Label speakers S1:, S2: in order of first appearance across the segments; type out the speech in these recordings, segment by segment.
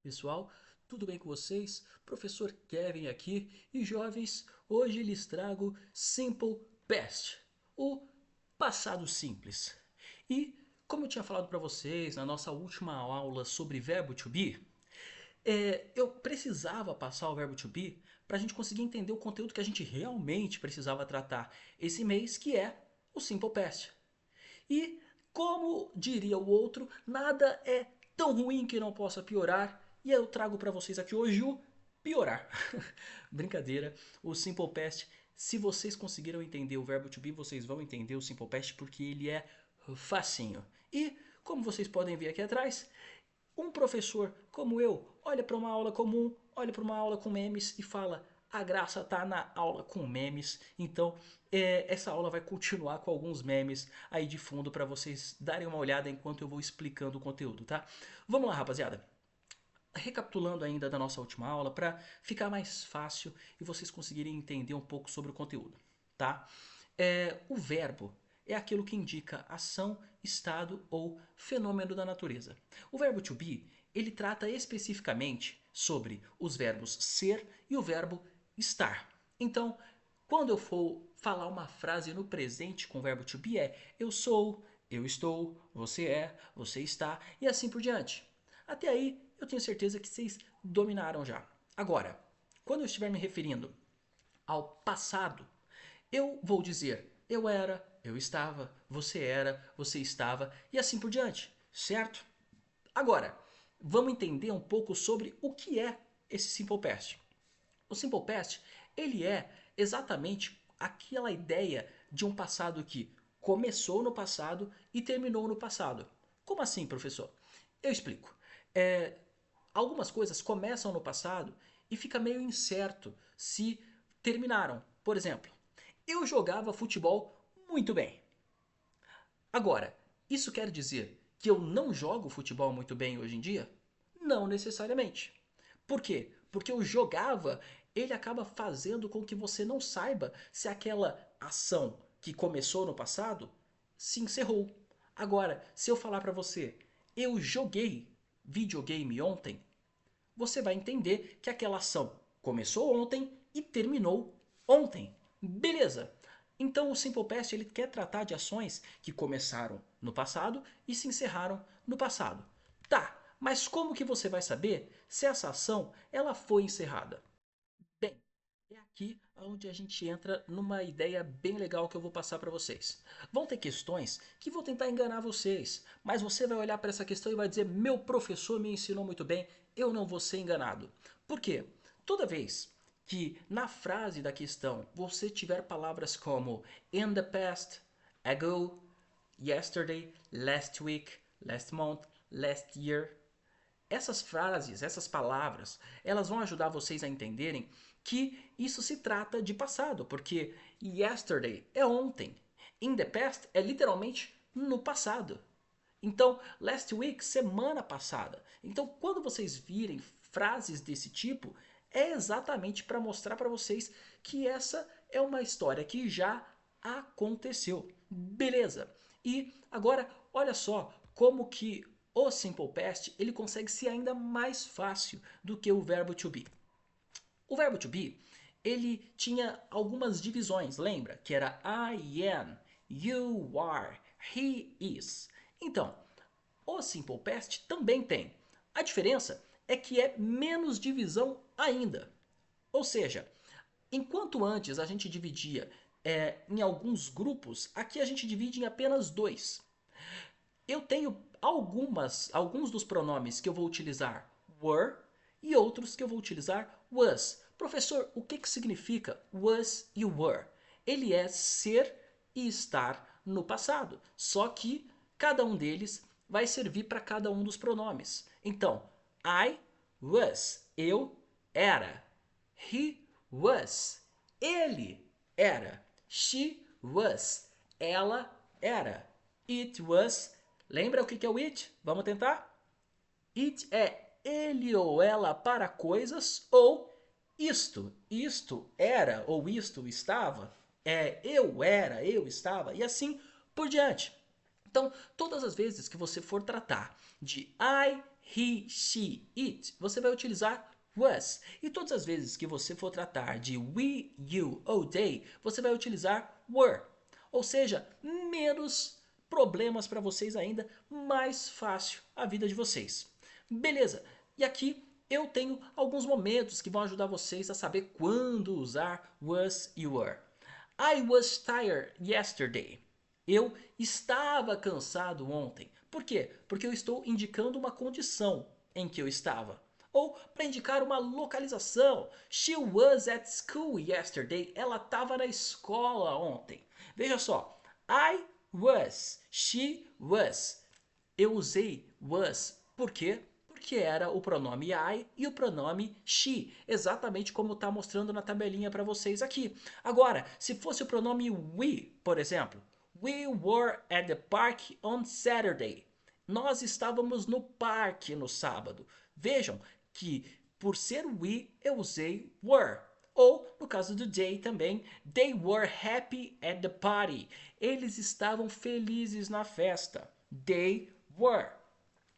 S1: Pessoal, tudo bem com vocês? Professor Kevin aqui e jovens, hoje lhes trago Simple Past, o passado simples. E como eu tinha falado para vocês na nossa última aula sobre verbo to be, eu precisava passar o verbo to be para a gente conseguir entender o conteúdo que a gente realmente precisava tratar esse mês, que é o Simple Past. E, como diria o outro, nada é tão ruim que não possa piorar. E eu trago para vocês aqui hoje o piorar. Brincadeira, o Simple Past. Se vocês conseguiram entender o verbo to be, vocês vão entender o Simple Past porque ele é facinho. E, como vocês podem ver aqui atrás, um professor como eu olha para uma aula comum, olha para uma aula com memes e fala: a graça tá na aula com memes. Então, essa aula vai continuar com alguns memes aí de fundo para vocês darem uma olhada enquanto eu vou explicando o conteúdo, tá? Vamos lá, rapaziada. Recapitulando ainda da nossa última aula para ficar mais fácil e vocês conseguirem entender um pouco sobre o conteúdo, tá? O verbo é aquilo que indica ação, estado ou fenômeno da natureza. O verbo to be, ele trata especificamente sobre os verbos ser e o verbo estar. Então, quando eu for falar uma frase no presente com o verbo to be eu sou, eu estou, você está e assim por diante. Até aí, eu tenho certeza que vocês dominaram já. Agora, quando eu estiver me referindo ao passado, eu vou dizer eu era, eu estava, era, você estava e assim por diante, certo? Agora, vamos entender um pouco sobre o que é esse Simple Past. O Simple Past, ele é exatamente aquela ideia de um passado que começou no passado e terminou no passado. Como assim, professor? Eu explico. É, Algumas coisas começam no passado e fica meio incerto se terminaram. Por exemplo, eu jogava futebol muito bem. Agora, isso quer dizer que eu não jogo futebol muito bem hoje em dia? Não necessariamente. Por quê? Porque eu jogava, ele acaba fazendo com que você não saiba se aquela ação que começou no passado se encerrou. Agora, se eu falar para você, eu joguei videogame ontem, você vai entender que aquela ação começou ontem e terminou ontem. Beleza. Então o Simple Past ele quer tratar de ações que começaram no passado e se encerraram no passado. Tá, mas como que você vai saber se essa ação ela foi encerrada? Bem, é aqui onde a gente entra numa ideia bem legal que eu vou passar para vocês. Vão ter questões que vão tentar enganar vocês, mas você vai olhar para essa questão e vai dizer: meu professor me ensinou muito bem, eu não vou ser enganado. Por quê? Toda vez que na frase da questão você tiver palavras como in the past, ago, yesterday, last week, last month, last year, essas frases, essas palavras, elas vão ajudar vocês a entenderem que isso se trata de passado, porque yesterday é ontem, in the past é literalmente no passado. Então, last week, semana passada. Então, quando vocês virem frases desse tipo, é exatamente para mostrar para vocês que essa é uma história que já aconteceu. Beleza? E agora, olha só como que o Simple Past ele consegue ser ainda mais fácil do que o verbo to be. O verbo to be ele tinha algumas divisões, lembra? Que era I am, you are, he is. Então, o Simple Past também tem. A diferença é que é menos divisão ainda. Ou seja, enquanto antes a gente dividia em alguns grupos, aqui a gente divide em apenas dois. Eu tenho alguns dos pronomes que eu vou utilizar were e outros que eu vou utilizar was. Professor, o que, que significa was e were? Ele é ser e estar no passado, só que cada um deles vai servir para cada um dos pronomes. Então, I was, eu era. He was, ele era. She was, ela era. It was, lembra o que é o it? Vamos tentar? It é ele ou ela para coisas ou isto era ou isto estava, eu era, eu estava e assim por diante. Então, todas as vezes que você for tratar de I, he, she, it, você vai utilizar was. E todas as vezes que você for tratar de we, you ou they, você vai utilizar were. Ou seja, menos problemas para vocês ainda, mais fácil a vida de vocês. Beleza, e aqui eu tenho alguns momentos que vão ajudar vocês a saber quando usar was e were. I was tired yesterday. Eu estava cansado ontem. Por quê? Porque eu estou indicando uma condição em que eu estava. Ou para indicar uma localização. She was at school yesterday. Ela estava na escola ontem. Veja só. I was. She was. Eu usei was. Por quê? Porque era o pronome I e o pronome she, exatamente como está mostrando na tabelinha para vocês aqui. Agora, se fosse o pronome we, por exemplo, we were at the park on Saturday. Nós estávamos no parque no sábado. Vejam que por ser we eu usei were. Ou, no caso do they também, they were happy at the party. Eles estavam felizes na festa. They were.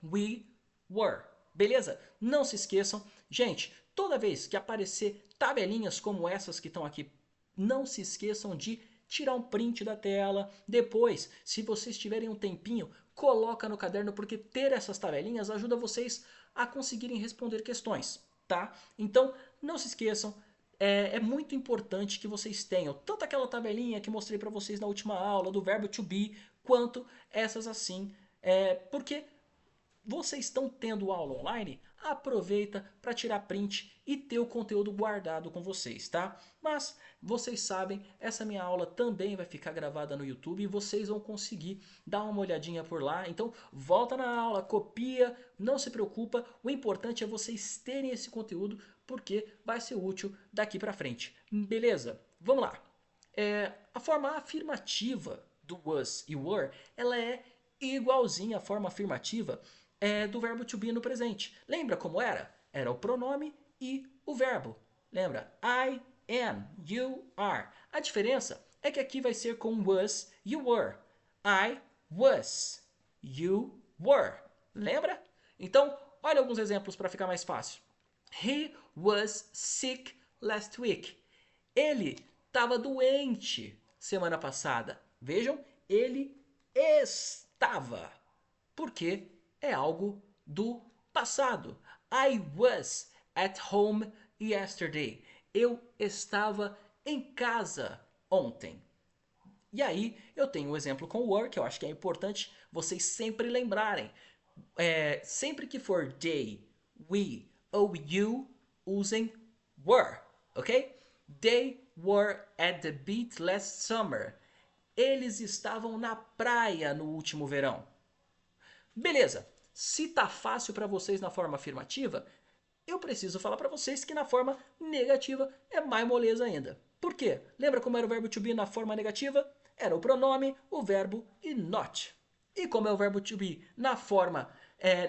S1: We were. Beleza? Não se esqueçam. Gente, toda vez que aparecer tabelinhas como essas que estão aqui, não se esqueçam de tirar um print da tela. Depois, se vocês tiverem um tempinho, coloca no caderno, porque ter essas tabelinhas ajuda vocês a conseguirem responder questões, tá? Então, não se esqueçam. É muito importante que vocês tenham tanto aquela tabelinha que mostrei para vocês na última aula do verbo to be, quanto essas assim, porque vocês estão tendo aula online, aproveita para tirar print e ter o conteúdo guardado com vocês, tá? Mas vocês sabem, essa minha aula também vai ficar gravada no YouTube e vocês vão conseguir dar uma olhadinha por lá. Então volta na aula, copia, não se preocupa. O importante é vocês terem esse conteúdo porque vai ser útil daqui para frente. Beleza? Vamos lá. A forma afirmativa do was e were, ela é igualzinha à forma afirmativa do verbo to be no presente. Lembra como era? Era o pronome e o verbo. Lembra? I am, you are. A diferença é que aqui vai ser com was e were. I was, you were. Lembra? Então, olha alguns exemplos para ficar mais fácil. He was sick last week. Ele estava doente semana passada. Vejam, ele estava. Porque é algo do passado. I was at home yesterday. Eu estava em casa ontem. E aí eu tenho um exemplo com were, que eu acho que é importante vocês sempre lembrarem. Sempre que for they, we ou you, usem were, ok? They were at the beach last summer. Eles estavam na praia no último verão. Beleza, se tá fácil para vocês na forma afirmativa, eu preciso falar para vocês que na forma negativa é mais moleza ainda. Por quê? Lembra como era o verbo to be na forma negativa? Era o pronome, o verbo e not. E como é o verbo to be na forma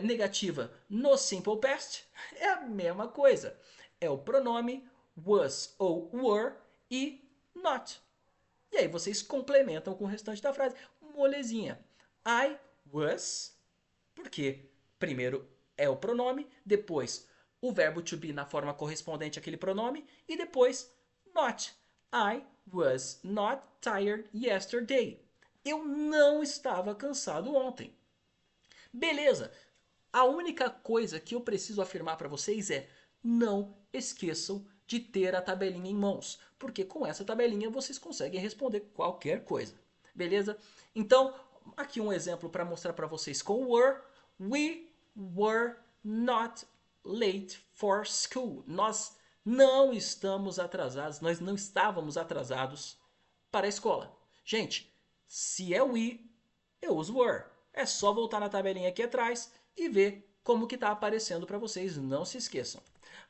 S1: negativa no simple past? É a mesma coisa. É o pronome was ou were e not. E aí vocês complementam com o restante da frase. Molezinha. I was, porque primeiro é o pronome, depois o verbo to be na forma correspondente àquele pronome e depois not. I was not tired yesterday. Eu não estava cansado ontem. Beleza. A única coisa que eu preciso afirmar para vocês é: não esqueçam de ter a tabelinha em mãos, porque com essa tabelinha vocês conseguem responder qualquer coisa. Beleza? Então, aqui um exemplo para mostrar para vocês com were. We were not late for school. Nós não estamos atrasados, nós não estávamos atrasados para a escola. Gente, se é we, eu uso were. É só voltar na tabelinha aqui atrás e ver como que está aparecendo para vocês, não se esqueçam.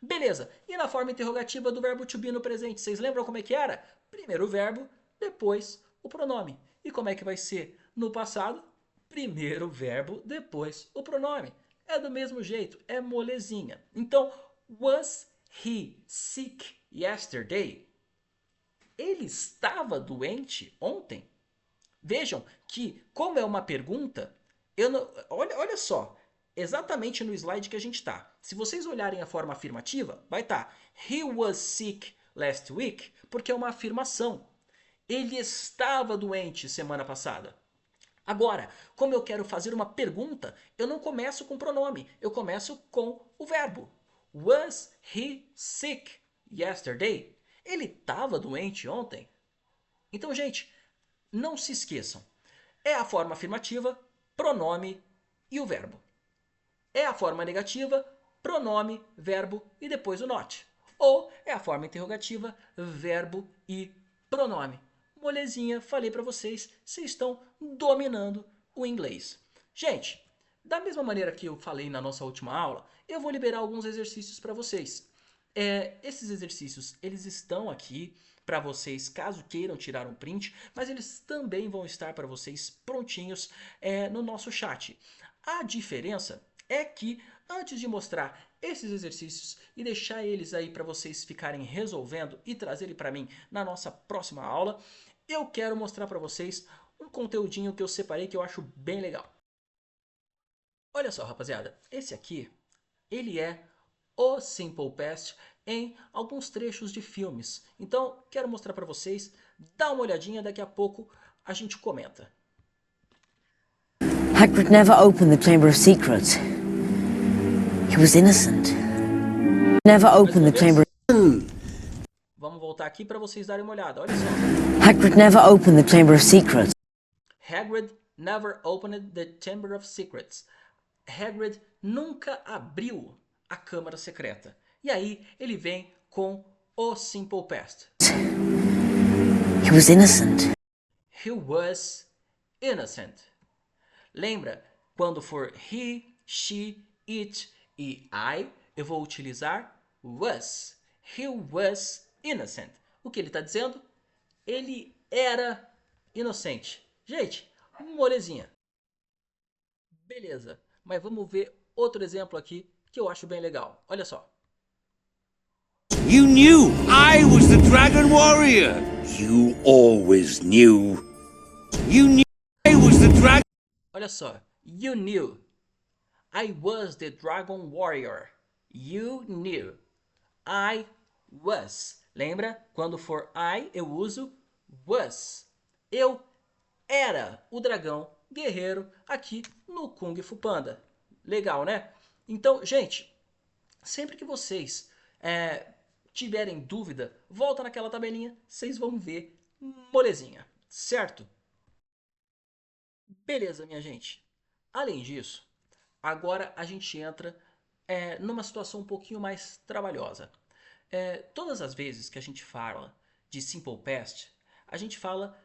S1: Beleza, e na forma interrogativa do verbo to be no presente, vocês lembram como é que era? Primeiro o verbo, depois o pronome. E como é que vai ser no passado? Primeiro o verbo, depois o pronome. É do mesmo jeito, é molezinha. Então, was he sick yesterday? Ele estava doente ontem? Vejam que, como é uma pergunta, olha só, exatamente no slide que a gente está. Se vocês olharem a forma afirmativa, vai estar He was sick last week, porque é uma afirmação. Ele estava doente semana passada. Agora, como eu quero fazer uma pergunta, eu não começo com pronome, eu começo com o verbo. Was he sick yesterday? Ele estava doente ontem? Então, gente, não se esqueçam. É a forma afirmativa, pronome e o verbo. É a forma negativa, pronome, verbo e depois o not. Ou é a forma interrogativa, verbo e pronome. Molezinha, falei para vocês, vocês estão dominando o inglês. Gente, da mesma maneira que eu falei na nossa última aula, eu vou liberar alguns exercícios para vocês. Esses exercícios, eles estão aqui para vocês, caso queiram tirar um print, mas eles também vão estar para vocês prontinhos no nosso chat. A diferença é que antes de mostrar esses exercícios e deixar eles aí para vocês ficarem resolvendo e trazerem para mim na nossa próxima aula, eu quero mostrar para vocês um conteúdinho que eu separei que eu acho bem legal. Olha só, rapaziada, esse aqui, ele é o Simple Past em alguns trechos de filmes. Então, quero mostrar para vocês, dá uma olhadinha, daqui a pouco a gente comenta.
S2: Hagrid never opened the Chamber of Secrets. He was innocent. Never opened the Chamber.
S1: Vamos voltar aqui para vocês darem uma olhada. Olha só.
S2: Hagrid never opened the Chamber of Secrets.
S1: Hagrid never opened the Chamber of Secrets. Hagrid nunca abriu a Câmara Secreta. E aí ele vem com o Simple Past.
S2: He was innocent.
S1: He was innocent. Lembra, quando for he, she, it e I, eu vou utilizar was. He was innocent. O que ele está dizendo? Ele era inocente. Gente, molezinha. Beleza, mas vamos ver outro exemplo aqui que eu acho bem legal. Olha só.
S3: You knew I was the Dragon Warrior.
S4: You always knew.
S3: You knew I was the Dragon.
S1: Olha só. You knew. I was the Dragon Warrior. You knew. I was. Lembra? Quando for I, eu uso was. Eu era o dragão guerreiro aqui no Kung Fu Panda. Legal, né? Então, gente, sempre que vocês tiverem dúvida, volta naquela tabelinha, vocês vão ver molezinha, certo? Beleza, minha gente. Além disso, agora a gente entra numa situação um pouquinho mais trabalhosa. Todas as vezes que a gente fala de Simple Past, a gente fala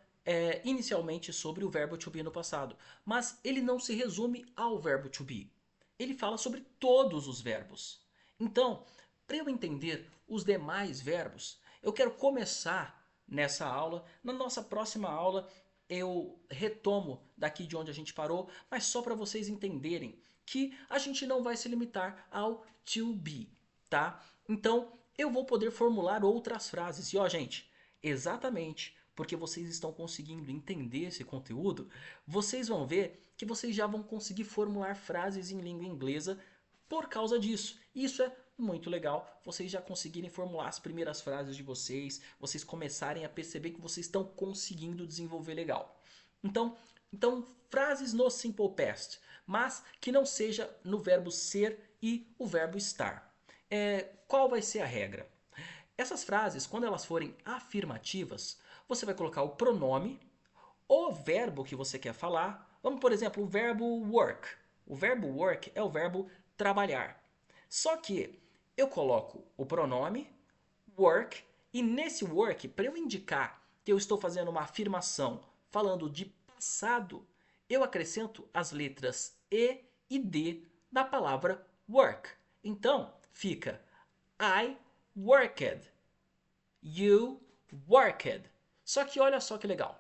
S1: inicialmente sobre o verbo to be no passado, mas ele não se resume ao verbo to be. Ele fala sobre todos os verbos. Então, para eu entender os demais verbos, eu quero começar nessa aula. Na nossa próxima aula, eu retomo daqui de onde a gente parou, mas só para vocês entenderem que a gente não vai se limitar ao to be, tá? Então, eu vou poder formular outras frases. E ó, gente, exatamente porque vocês estão conseguindo entender esse conteúdo, vocês vão ver que vocês já vão conseguir formular frases em língua inglesa por causa disso. Isso é muito legal, vocês já conseguirem formular as primeiras frases de vocês, vocês começarem a perceber que vocês estão conseguindo desenvolver legal. Então frases no Simple Past, mas que não seja no verbo ser e o verbo estar. Qual vai ser a regra? Essas frases, quando elas forem afirmativas, você vai colocar o pronome, o verbo que você quer falar. Vamos, por exemplo, o verbo work. O verbo work é o verbo trabalhar. Só que eu coloco o pronome, work, e nesse work, para eu indicar que eu estou fazendo uma afirmação falando de passado, eu acrescento as letras E e D da palavra work. Então, fica I worked, you worked. Só que olha só que legal.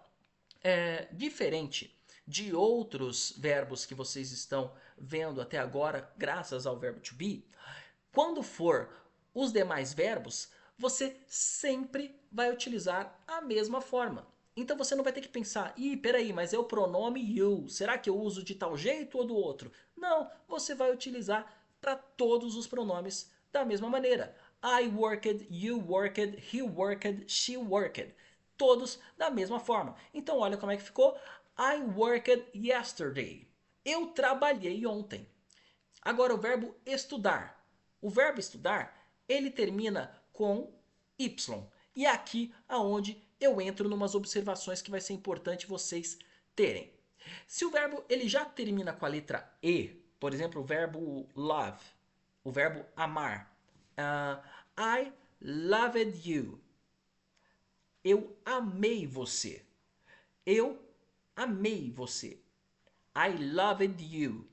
S1: Diferente de outros verbos que vocês estão vendo até agora, graças ao verbo to be, quando for os demais verbos, você sempre vai utilizar a mesma forma. Então você não vai ter que pensar, ih, peraí, mas é o pronome you, será que eu uso de tal jeito ou do outro? Não, você vai utilizar para todos os pronomes da mesma maneira. I worked, you worked, he worked, she worked. Todos da mesma forma. Então olha como é que ficou. I worked yesterday. Eu trabalhei ontem. Agora o verbo estudar. O verbo estudar, ele termina com Y. E é aqui aonde eu entro numas observações que vai ser importante vocês terem. Se o verbo ele já termina com a letra E, por exemplo, o verbo love, o verbo amar. I loved you. Eu amei você. Eu amei você. I loved you.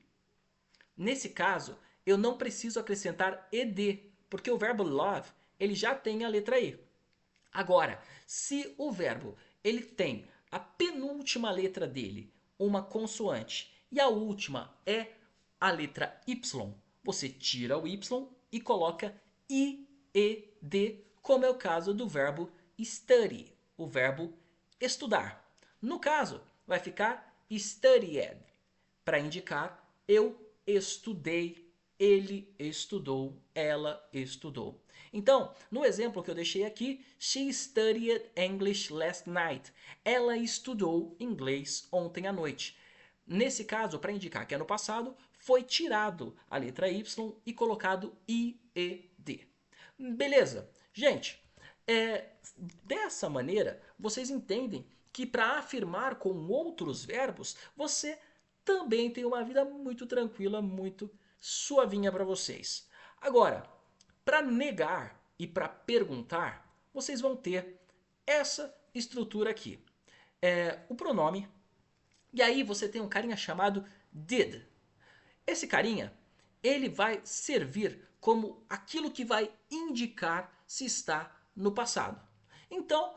S1: Nesse caso, eu não preciso acrescentar ed, porque o verbo love ele já tem a letra E. Agora, se o verbo ele tem a penúltima letra dele, uma consoante, e a última é a letra Y, você tira o Y e coloca IED, como é o caso do verbo study, o verbo estudar. No caso, vai ficar studied, para indicar eu estudei, ele estudou, ela estudou. Então, no exemplo que eu deixei aqui, she studied English last night. Ela estudou inglês ontem à noite. Nesse caso, para indicar que é no passado, foi tirado a letra Y e colocado IED. Beleza? Gente, dessa maneira, vocês entendem que para afirmar com outros verbos, você também tem uma vida muito tranquila, muito suavinha para vocês. Agora, para negar e para perguntar, vocês vão ter essa estrutura aqui. O pronome, e aí você tem um carinha chamado did. Esse carinha, ele vai servir como aquilo que vai indicar se está no passado. Então,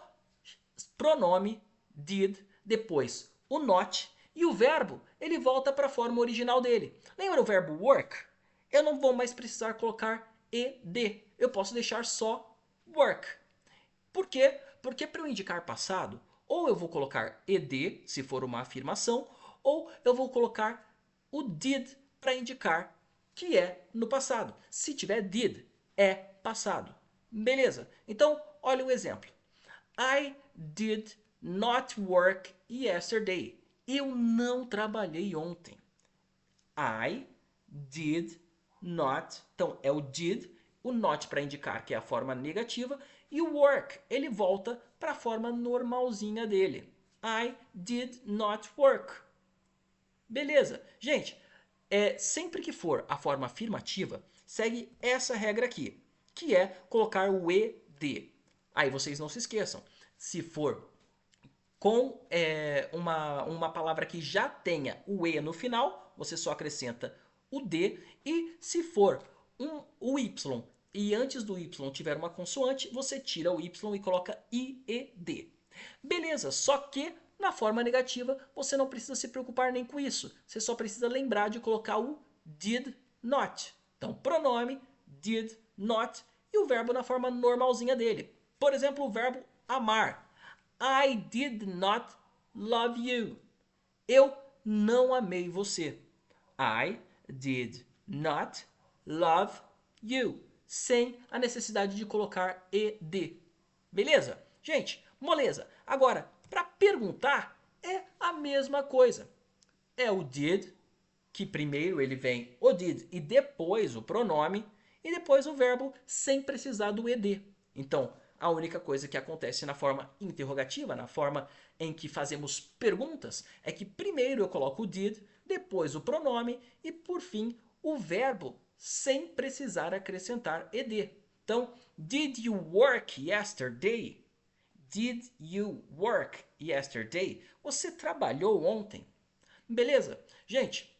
S1: pronome did, depois o not, e o verbo, ele volta para a forma original dele. Lembra o verbo work? Eu não vou mais precisar colocar ed. Eu posso deixar só work. Por quê? Porque para eu indicar passado, ou eu vou colocar ed, se for uma afirmação, ou eu vou colocar o did para indicar que é no passado. Se tiver did, é passado. Beleza? Então, olha o exemplo. I did not work yesterday. Eu não trabalhei ontem. I did not. Então, é o did, o not para indicar que é a forma negativa, e o work, ele volta para a forma normalzinha dele. I did not work. Beleza. Gente, sempre que for a forma afirmativa, segue essa regra aqui, que é colocar o ed. Aí vocês não se esqueçam, se for com uma palavra que já tenha o E no final, você só acrescenta o D. E se for o Y e antes do Y tiver uma consoante, você tira o Y e coloca IED. Beleza, só que na forma negativa você não precisa se preocupar nem com isso. Você só precisa lembrar de colocar o did not. Então, pronome, did not e o verbo na forma normalzinha dele. Por exemplo, o verbo amar. I did not love you. Eu não amei você. I did not love you. Sem a necessidade de colocar ed. Beleza? Gente, moleza. Agora, para perguntar, é a mesma coisa. É o did, que primeiro ele vem o did e depois o pronome, e depois o verbo sem precisar do ed. Então, a única coisa que acontece na forma interrogativa, na forma em que fazemos perguntas, é que primeiro eu coloco o did, depois o pronome e, por fim, o verbo sem precisar acrescentar ed. Então, did you work yesterday? Did you work yesterday? Você trabalhou ontem? Beleza? Gente,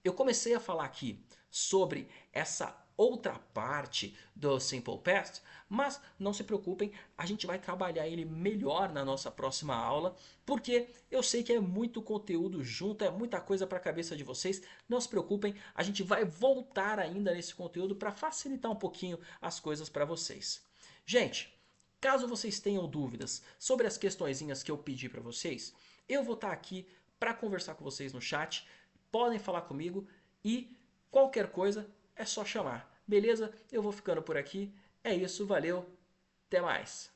S1: eu comecei a falar aqui sobre essa outra parte do Simple Past, mas não se preocupem, a gente vai trabalhar ele melhor na nossa próxima aula, porque eu sei que é muito conteúdo junto, é muita coisa para a cabeça de vocês. Não se preocupem, a gente vai voltar ainda nesse conteúdo para facilitar um pouquinho as coisas para vocês. Gente, Caso vocês tenham dúvidas sobre as questõezinhas que eu pedi para vocês, eu vou estar aqui para conversar com vocês no chat. Podem falar comigo e qualquer coisa é só chamar. Beleza? Eu vou ficando por aqui. É isso, valeu, até mais.